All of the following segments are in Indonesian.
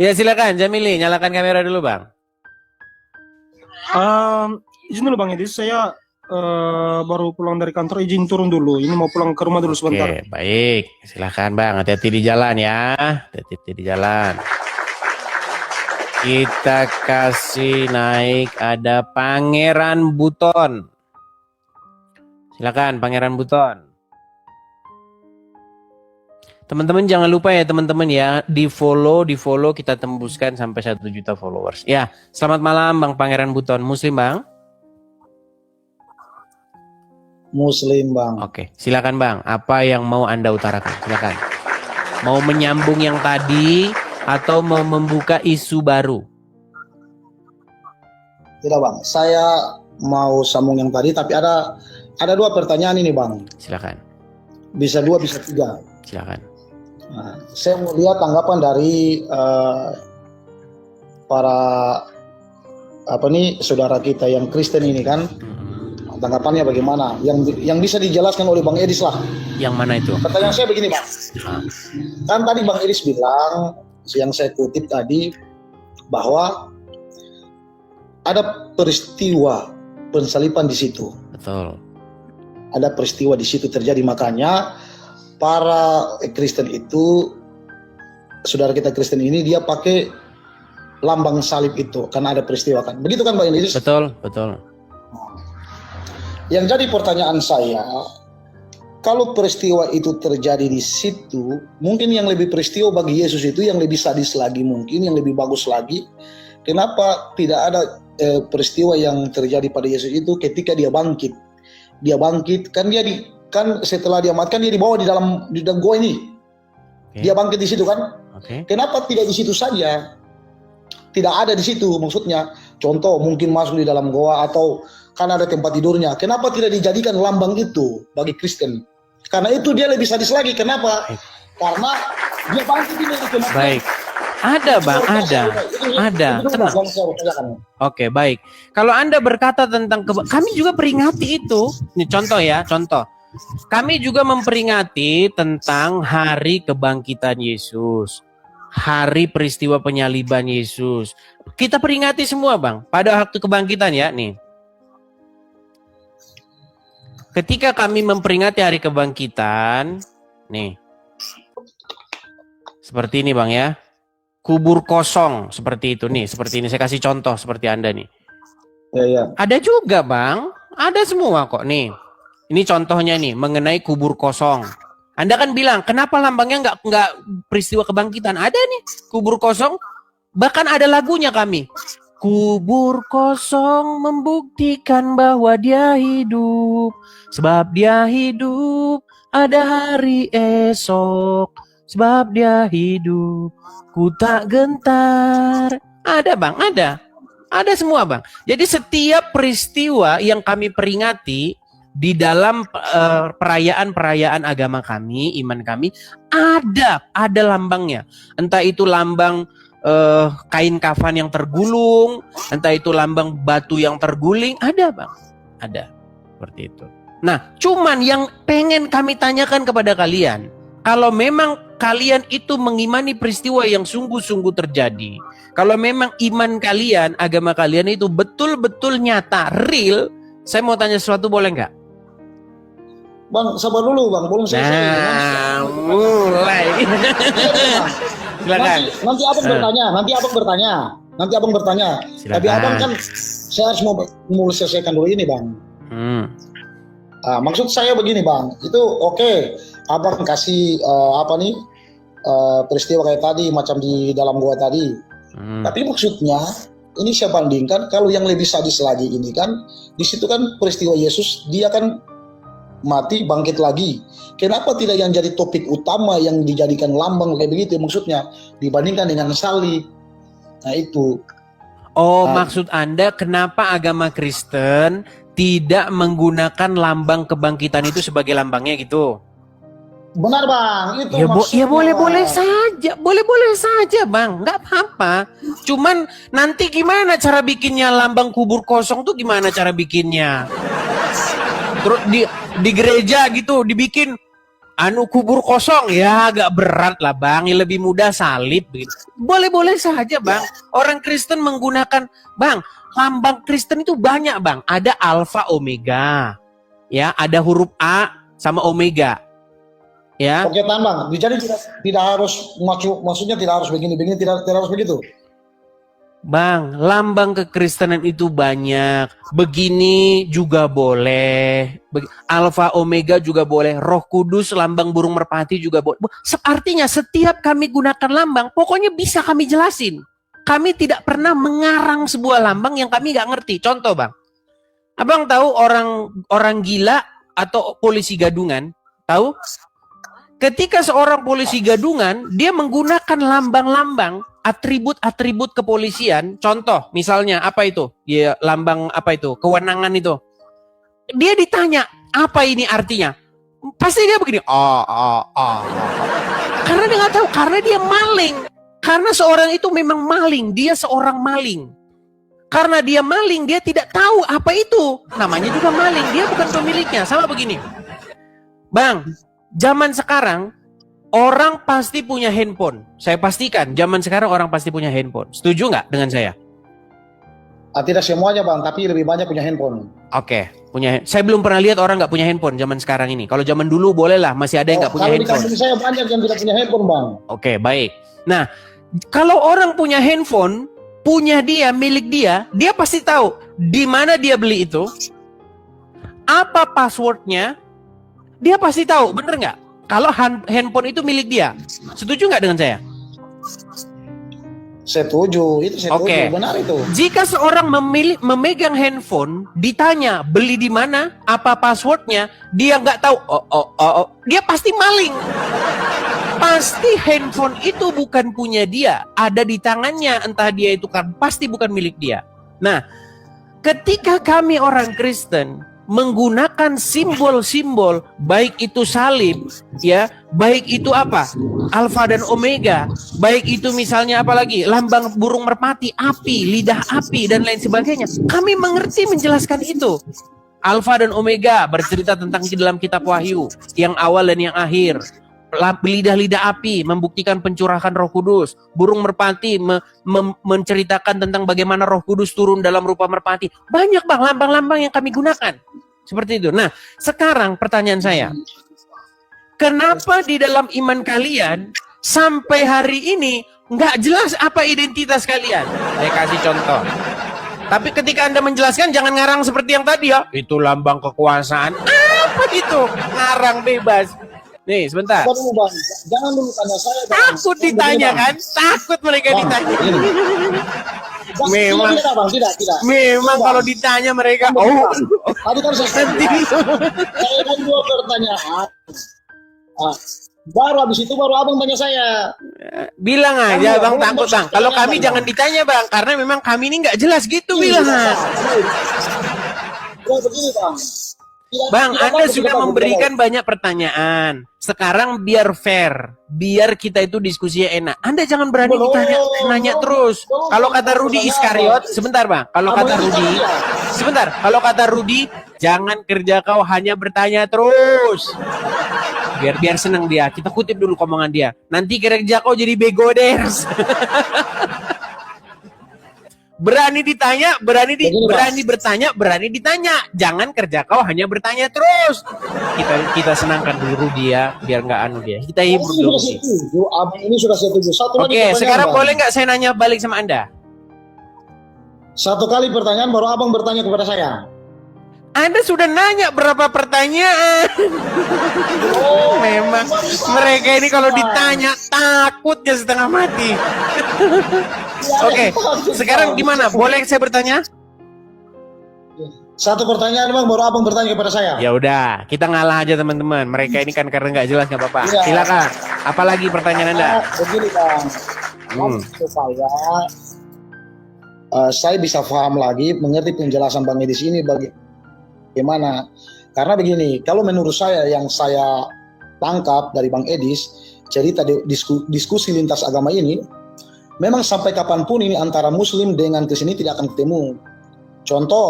Ya silakan, Jamili, nyalakan kamera dulu bang. Izin dulu Bang Edis, saya baru pulang dari kantor, izin turun dulu. Ini mau pulang ke rumah dulu sebentar. Oke, baik. Silakan bang, hati-hati di jalan ya. Hati-hati di jalan. Kita kasih naik ada Pangeran Buton. Silakan Pangeran Buton. Teman-teman jangan lupa ya teman-teman ya, di follow kita tembuskan sampai 1 juta followers. Ya, selamat malam Bang Pangeran Buton. Muslim Bang? Muslim Bang. Oke, silakan Bang. Apa yang mau Anda utarakan? Silakan. Mau menyambung yang tadi atau mau membuka isu baru? Tidak Bang, saya mau sambung yang tadi, tapi ada 2 pertanyaan ini Bang. Silakan. Bisa 2, bisa 3. Silakan. Nah, saya mau lihat tanggapan dari para saudara kita yang Kristen ini kan. Tanggapannya bagaimana? Yang bisa dijelaskan oleh Bang Edis lah. Yang mana itu? Pertanyaan saya begini Bang. Kan tadi Bang Edis bilang, yang saya kutip tadi, bahwa ada peristiwa pensaliban di situ. Betul. Ada peristiwa di situ terjadi, makanya para Kristen itu, saudara kita Kristen ini, dia pakai lambang salib itu karena ada peristiwa kan. Begitu kan Bang Edis? Betul, betul. Yang jadi pertanyaan saya, kalau peristiwa itu terjadi di situ, mungkin yang lebih peristiwa bagi Yesus itu yang lebih sadis lagi, mungkin yang lebih bagus lagi. Kenapa tidak ada peristiwa yang terjadi pada Yesus itu ketika dia bangkit? Dia bangkit kan setelah dia mati kan dia dibawa di dalam gua ini. Okay. Dia bangkit di situ kan? Okay. Kenapa tidak di situ saja? Tidak ada di situ maksudnya. Contoh mungkin masuk di dalam goa atau karena ada tempat tidurnya. Kenapa tidak dijadikan lambang itu bagi Kristen? Karena itu dia lebih sadis lagi. Kenapa? Karena dia bangkit ini. Baik. Ada Bang, ada. Tenang. Oke, baik. Kalau Anda berkata tentang kami juga peringati itu. Ini contoh ya, contoh. Kami juga memperingati tentang hari kebangkitan Yesus. Hari peristiwa penyaliban Yesus. Kita peringati semua Bang, pada waktu kebangkitan ya, nih. Ketika kami memperingati hari kebangkitan, nih. Seperti ini Bang ya. Kubur kosong seperti itu nih, seperti ini saya kasih contoh seperti Anda nih. Ya. Ada juga Bang, ada semua kok nih. Ini contohnya nih mengenai kubur kosong. Anda kan bilang, kenapa lambangnya nggak peristiwa kebangkitan? Ada nih, kubur kosong. Bahkan ada lagunya kami. Kubur kosong membuktikan bahwa dia hidup. Sebab dia hidup, ada hari esok. Sebab dia hidup, ku tak gentar. Ada Bang, ada. Ada semua Bang. Jadi setiap peristiwa yang kami peringati di dalam perayaan-perayaan agama kami, iman kami, ada lambangnya. Entah itu lambang kain kafan yang tergulung, entah itu lambang batu yang terguling, ada Bang. Ada. Seperti itu. Nah, cuman yang pengen kami tanyakan kepada kalian, kalau memang kalian itu mengimani peristiwa yang sungguh-sungguh terjadi, kalau memang iman kalian, agama kalian itu betul-betul nyata, real, saya mau tanya sesuatu boleh nggak? Bang, sabar dulu Bang, belum selesai. Nah, mulai. Silakan. Nanti abang bertanya. Silakan. Tapi abang kan, saya harus mau selesaikan dulu ini Bang. Maksud saya begini Bang, itu oke, abang kasih peristiwa kayak tadi macam di dalam gua tadi. Tapi maksudnya ini saya bandingkan kalau yang lebih sadis lagi ini kan, di situ kan peristiwa Yesus dia kan mati bangkit lagi. Kenapa tidak yang jadi topik utama yang dijadikan lambang kayak begitu maksudnya dibandingkan dengan salib? Nah itu. Oh, maksud Anda kenapa agama Kristen tidak menggunakan lambang kebangkitan itu sebagai lambangnya gitu? Benar Bang, itu ya, maksudnya. Boleh saja Bang, nggak apa-apa. Cuman nanti gimana cara bikinnya lambang kubur kosong tuh gimana cara bikinnya? Terus di gereja gitu dibikin kubur kosong ya agak berat lah bang, yang lebih mudah salib gitu. Boleh-boleh saja bang. Orang Kristen menggunakan bang, lambang Kristen itu banyak bang. Ada alfa omega, ya ada huruf A sama omega, ya. Oke tambang. Jadi tidak harus maksudnya tidak harus begini, tidak harus begitu. Bang, lambang kekristenan itu banyak. Begini juga boleh. Alfa Omega juga boleh. Roh Kudus, lambang burung merpati juga boleh. Artinya setiap kami gunakan lambang, pokoknya bisa kami jelasin. Kami tidak pernah mengarang sebuah lambang yang kami nggak ngerti. Contoh bang, abang tahu orang gila atau polisi gadungan? Tahu? Ketika seorang polisi gadungan, dia menggunakan lambang-lambang, atribut-atribut kepolisian. Contoh, misalnya apa itu? Ya, lambang apa itu? Kewenangan itu. Dia ditanya, apa ini artinya? Pasti dia begini, Karena dia nggak tahu, karena dia maling. Karena seorang itu memang maling, dia seorang maling. Karena dia maling, dia tidak tahu apa itu. Namanya juga maling, dia bukan pemiliknya. Sama begini. Bang, zaman sekarang orang pasti punya handphone. Saya pastikan zaman sekarang orang pasti punya handphone. Setuju nggak dengan saya? Tidak semuanya bang, tapi lebih banyak punya handphone. Oke, Saya belum pernah lihat orang nggak punya handphone zaman sekarang ini. Kalau zaman dulu boleh lah, masih ada yang nggak punya kalau handphone. Kalau di kampung saya banyak yang tidak punya handphone bang. Oke, baik. Nah, kalau orang punya handphone, punya dia, milik dia, dia pasti tahu di mana dia beli itu, apa passwordnya. Dia pasti tahu, bener nggak? Kalau handphone itu milik dia. Setuju nggak dengan saya? Setuju, itu setuju, benar itu. Jika seorang memegang handphone, ditanya beli di mana, apa passwordnya, dia nggak tahu, dia pasti maling. Pasti handphone itu bukan punya dia, ada di tangannya, entah dia itu kan pasti bukan milik dia. Nah, ketika kami orang Kristen menggunakan simbol-simbol, baik itu salib, ya, baik itu apa, alfa dan omega, baik itu misalnya apa lagi, lambang burung merpati, api, lidah api dan lain sebagainya. Kami mengerti menjelaskan itu. Alfa dan omega bercerita tentang di dalam kitab Wahyu, yang awal dan yang akhir. Lidah-lidah api membuktikan pencurahan Roh Kudus. Burung merpati menceritakan tentang bagaimana Roh Kudus turun dalam rupa merpati. Banyak bang lambang-lambang yang kami gunakan. Seperti itu. Nah, sekarang pertanyaan saya. Kenapa di dalam iman kalian sampai hari ini nggak jelas apa identitas kalian? Saya kasih contoh. Tapi ketika Anda menjelaskan jangan ngarang seperti yang tadi ya. Itu lambang kekuasaan. Apa itu? Ngarang bebas. Nih, sebentar. Jangan dulu tanya saya. Takut ditanya kan? Takut mereka ditanya. Memang tidak. Memang kalau ditanya mereka, tadi kan saya kan dua pertanyaan. Baru habis itu baru abang tanya saya. Bilang aja bang, takut bang. Kalau kami jangan ditanya bang, karena memang kami ini nggak jelas gitu bilang. Begini bang. Bang, Anda sudah memberikan banyak pertanyaan. Sekarang biar fair, biar kita itu diskusinya enak. Anda jangan berani nanya terus. Kalau kata Rudi Iskariot, sebentar bang. Kalau kata Rudi, jangan kerja kau hanya bertanya terus. Biar senang dia. Kita kutip dulu omongan dia. Nanti kerja kau jadi bego ders. Berani ditanya, berani ditanya. Jangan kerja kau hanya bertanya terus. Kita senangkan dulu dia, biar nggak dia. Kita hibur dulu sih. Ini sudah setuju. Oke, sekarang boleh nggak saya nanya balik sama Anda? Satu kali pertanyaan baru abang bertanya kepada saya. Anda sudah nanya berapa pertanyaan? Memang mereka ini kalau ditanya takutnya setengah mati. Oke, sekarang gimana? Boleh saya bertanya? Satu pertanyaan bang, baru abang bertanya kepada saya. Ya udah, kita ngalah aja teman-teman. Mereka ini kan karena nggak jelas nggak apa-apa. Ya. Silakan. Apalagi pertanyaan Anda? Begini bang, supaya saya bisa paham lagi, mengerti penjelasan Bang Edi ini bagaimana. Karena begini, kalau menurut saya yang saya tangkap dari Bang Edis, cerita diskusi lintas agama ini, memang sampai kapanpun ini antara Muslim dengan Kristen ini tidak akan ketemu.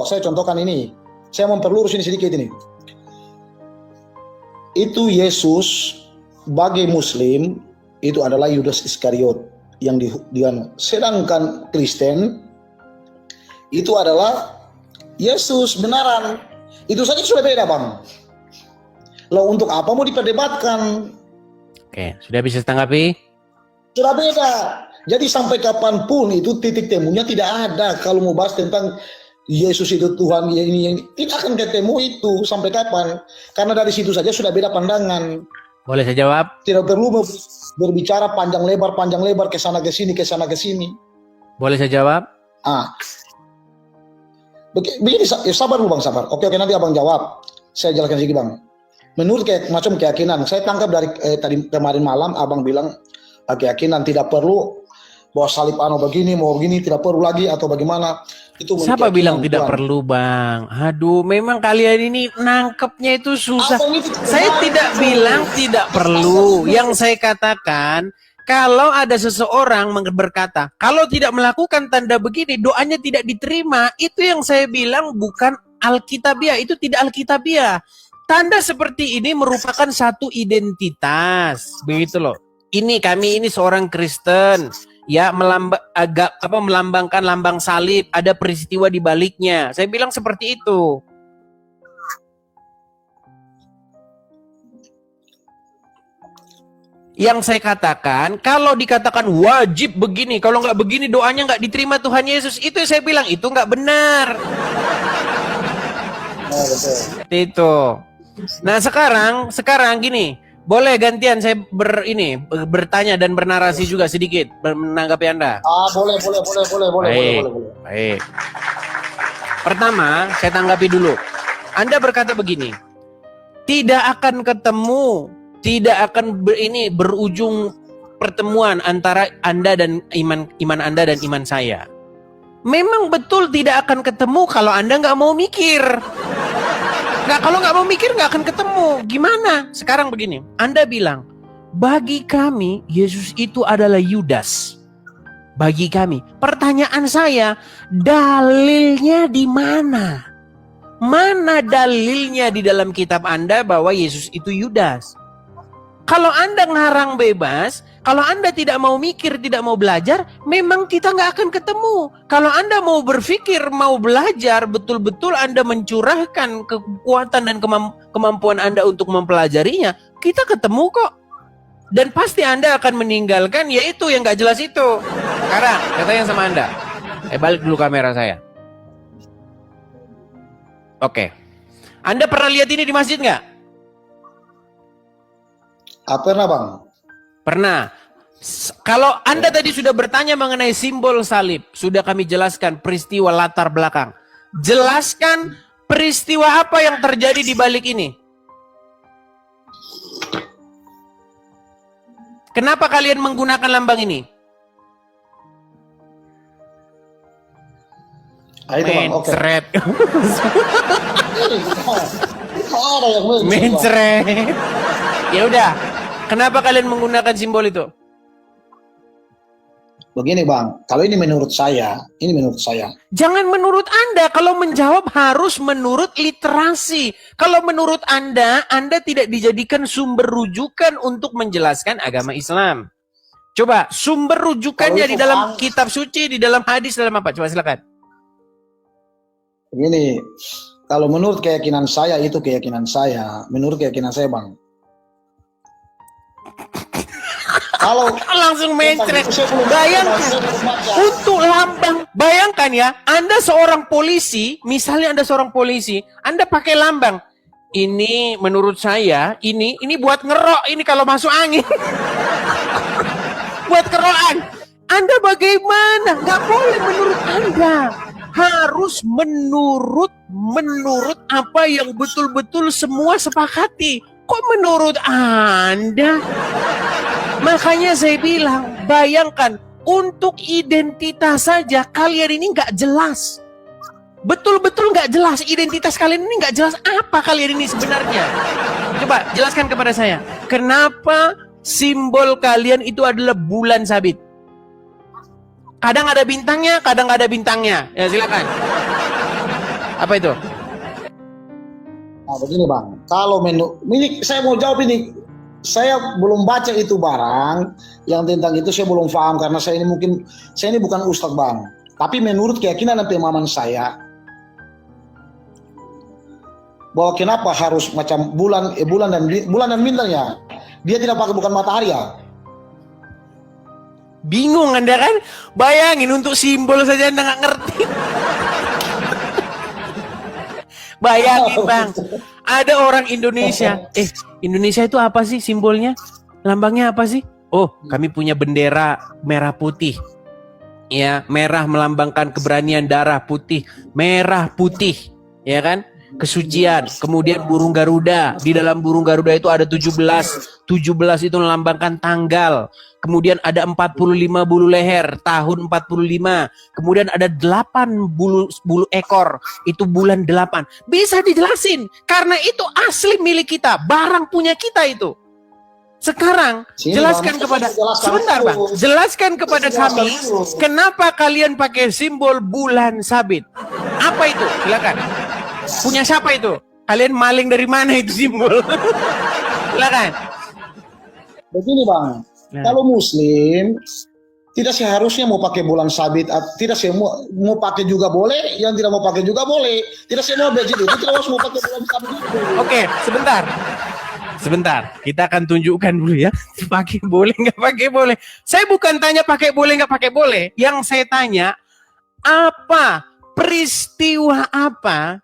Saya contohkan ini. Saya memperlurus ini sedikit ini. Itu Yesus bagi Muslim itu adalah Yudas Iskariot yang sedangkan Kristen itu adalah Yesus benaran. Itu saja sudah beda, Bang. Lalu untuk apa mau diperdebatkan? Oke, sudah bisa tanggapi? Sudah beda. Jadi sampai kapanpun itu titik temunya tidak ada. Kalau mau bahas tentang Yesus itu Tuhan ini tidak akan ketemu itu sampai kapan? Karena dari situ saja sudah beda pandangan. Boleh saya jawab? Tidak perlu berbicara panjang lebar ke sana ke sini. Boleh saya jawab? Begini, sabar dulu Bang, sabar. Oke, nanti Abang jawab. Saya jelaskan sedikit Bang. Menurut macam keyakinan, saya tangkap dari tadi kemarin malam Abang bilang keyakinan tidak perlu bahwa salib begini, mau begini tidak perlu lagi atau bagaimana. Itu siapa bilang tidak perlu, Bang? Aduh, memang kalian ini nangkepnya itu susah. Saya tidak bilang tidak perlu. Yang saya katakan, kalau ada seseorang berkata, kalau tidak melakukan tanda begini, doanya tidak diterima. Itu yang saya bilang bukan Alkitabiah, itu tidak Alkitabiah. Tanda seperti ini merupakan satu identitas, begitu loh. Kami ini seorang Kristen, ya melambangkan lambang salib, ada peristiwa di baliknya. Saya bilang seperti itu. Yang saya katakan, kalau dikatakan wajib begini, kalau nggak begini doanya nggak diterima Tuhan Yesus, itu saya bilang itu nggak benar. Itu. Nah sekarang gini, boleh gantian saya bertanya dan bernarasi juga sedikit menanggapi Anda. Boleh. Baik. Pertama, saya tanggapi dulu. Anda berkata begini, tidak akan ketemu. Tidak akan berujung pertemuan antara Anda dan iman Anda dan iman saya. Memang betul tidak akan ketemu kalau Anda nggak mau mikir. Kalau nggak mau mikir nggak akan ketemu. Gimana? Sekarang begini, Anda bilang, bagi kami Yesus itu adalah Yudas. Bagi kami. Pertanyaan saya, dalilnya di mana? Mana dalilnya di dalam kitab Anda bahwa Yesus itu Yudas? Kalau Anda ngarang bebas, kalau Anda tidak mau mikir, tidak mau belajar, memang kita nggak akan ketemu. Kalau Anda mau berpikir, mau belajar, betul-betul Anda mencurahkan kekuatan dan kemampuan Anda untuk mempelajarinya, kita ketemu kok. Dan pasti Anda akan meninggalkan yaitu yang nggak jelas itu. Sekarang, katanya sama Anda. Balik dulu kamera saya. Oke. Anda pernah lihat ini di masjid nggak? Pernah Bang? Pernah. Kalau Anda tadi sudah bertanya mengenai simbol salib, sudah kami jelaskan peristiwa latar belakang. Jelaskan peristiwa apa yang terjadi di balik ini. Kenapa kalian menggunakan lambang ini? Mencret. Mencret. Ya udah. Kenapa kalian menggunakan simbol itu? Begini Bang, kalau ini menurut saya. Jangan menurut Anda, kalau menjawab harus menurut literasi. Kalau menurut Anda tidak dijadikan sumber rujukan untuk menjelaskan agama Islam. Coba, sumber rujukannya di dalam kitab suci, di dalam hadis, dalam apa? Coba silakan. Begini, kalau menurut keyakinan saya, itu keyakinan saya. Menurut keyakinan saya Bang. Kalau langsung mencret, bayangkan untuk lambang, bayangkan ya, Anda seorang polisi, misalnya Anda seorang polisi, Anda pakai lambang, ini menurut saya, ini buat ngerok, ini kalau masuk angin, buat kerokan, Anda bagaimana? Nggak boleh menurut Anda, harus menurut apa yang betul-betul semua sepakati. Kok menurut Anda? Makanya saya bilang, bayangkan, untuk identitas saja kalian ini nggak jelas. Betul-betul nggak jelas, identitas kalian ini nggak jelas apa kalian ini sebenarnya. Coba jelaskan kepada saya, kenapa simbol kalian itu adalah bulan sabit? Kadang ada bintangnya, kadang nggak ada bintangnya. Ya silakan. Apa itu? Nah begini Bang, kalau ini saya mau jawab ini saya belum baca itu barang yang tentang itu, saya belum paham karena saya ini bukan ustadz bang. Tapi menurut keyakinan dan pemahaman saya, bahwa kenapa harus macam bulan dan bintang ya, dia tidak pakai bukan matahari ya. Bingung Anda kan? Bayangin untuk simbol saja Anda nggak ngerti. Bayangin bang, ada orang Indonesia. Indonesia itu apa sih simbolnya? Lambangnya apa sih? Oh, kami punya bendera merah putih. Ya, merah melambangkan keberanian, darah putih, merah putih, ya kan? Kesucian. Kemudian burung Garuda. Di dalam burung Garuda itu ada 17. 17 itu melambangkan tanggal. Kemudian ada 45 bulu leher, tahun 45. Kemudian ada 8 bulu ekor, itu bulan 8. Bisa dijelasin, karena itu asli milik kita, barang punya kita itu. Sekarang, jelaskan kepada, sebentar bang, jelaskan kepada kami, kenapa kalian pakai simbol bulan sabit? Apa itu? Silakan. Punya siapa itu? Kalian maling dari mana itu simbol? Silakan. Begini bang, kalau Muslim tidak seharusnya mau pakai bulan sabit, tidak semua mau pakai juga boleh, yang tidak mau pakai juga boleh. Tidak semua begitu, tidak harus mau pakai bulan sabit itu. Oke, sebentar. Kita akan tunjukkan dulu ya, pakai boleh nggak pakai boleh. Saya bukan tanya pakai boleh nggak pakai boleh. Yang saya tanya, apa peristiwa apa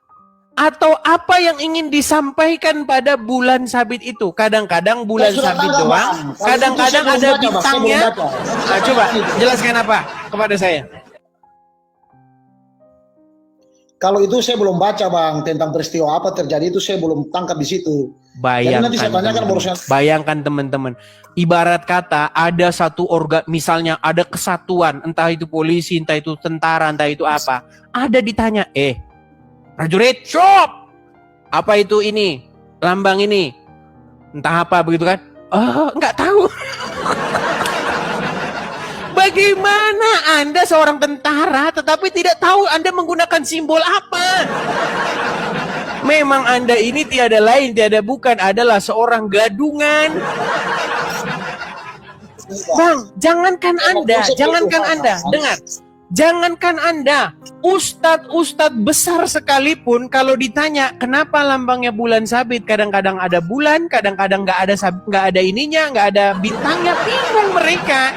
atau apa yang ingin disampaikan pada bulan sabit itu? Kadang-kadang bulan sabit doang, kadang-kadang ada bintangnya. Nah, coba jelaskan apa kepada saya. Kalau itu saya belum baca bang, tentang peristiwa apa terjadi itu saya belum tangkap di situ. Bayangkan teman-teman, ibarat kata ada satu misalnya ada kesatuan, entah itu polisi, entah itu tentara, entah itu apa. Ada ditanya, prajurit, stop! Apa itu ini? Lambang ini? Entah apa begitu kan? Nggak tahu. Bagaimana Anda seorang tentara tetapi tidak tahu Anda menggunakan simbol apa? Memang Anda ini tiada lain, tiada bukan adalah seorang gadungan. Bang, jangankan Anda, dengar. Jangankan Anda, ustadz besar sekalipun kalau ditanya kenapa lambangnya bulan sabit, kadang-kadang ada bulan, kadang-kadang nggak ada ininya, nggak ada bintangnya, bingung mereka.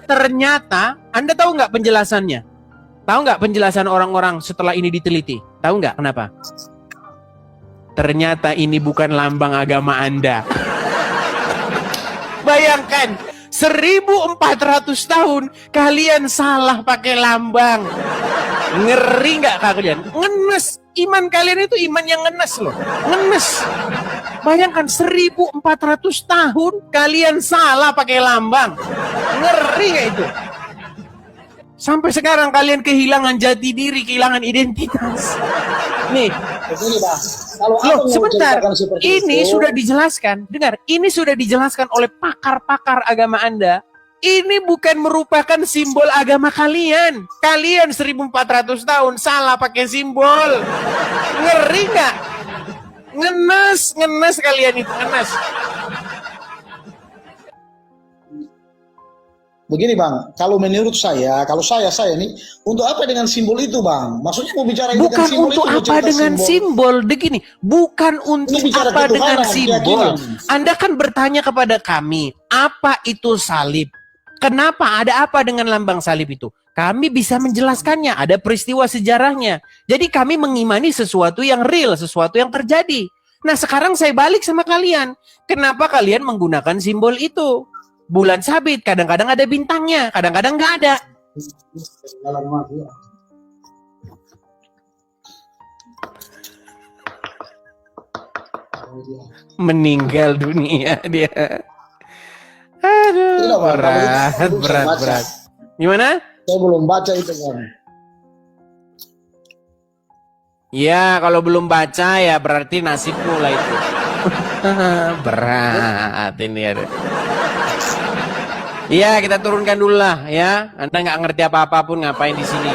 Ternyata, Anda tahu nggak penjelasannya? Tahu nggak penjelasan orang-orang setelah ini diteliti? Tahu nggak kenapa? Ternyata ini bukan lambang agama Anda. Bayangkan. 1400 tahun kalian salah pakai lambang. Ngeri nggak kalian? Ngenes. Iman kalian itu iman yang ngenes loh. Ngenes. Bayangkan 1400 tahun kalian salah pakai lambang. Ngeri nggak itu? Sampai sekarang kalian kehilangan jati diri, kehilangan identitas. Nih, sebentar. Ini sudah dijelaskan. Dengar, ini sudah dijelaskan oleh pakar-pakar agama Anda. Ini bukan merupakan simbol agama kalian. Kalian 1400 tahun salah pakai simbol. Ngeri nggak? Ngenes kalian itu, ngenes. Begini bang, kalau menurut saya, nih, untuk apa dengan simbol itu bang? Maksudnya mau bicara bukan simbol untuk itu, apa dengan simbol? Begini, bukan untuk apa dengan simbol. Anda kan bertanya kepada kami, apa itu salib? Kenapa? Ada apa dengan lambang salib itu? Kami bisa menjelaskannya, ada peristiwa sejarahnya. Jadi kami mengimani sesuatu yang real, sesuatu yang terjadi. Nah sekarang saya balik sama kalian. Kenapa kalian menggunakan simbol itu? Bulan sabit, kadang-kadang ada bintangnya, kadang-kadang nggak ada. Meninggal dunia dia. Aduh, berat. Gimana? Saya belum baca itu kan. Ya, kalau belum baca ya berarti nasibmu lah itu. Berat ini ada. Iya, kita turunkan dulu lah ya. Anda nggak ngerti apa-apa pun ngapain di sini.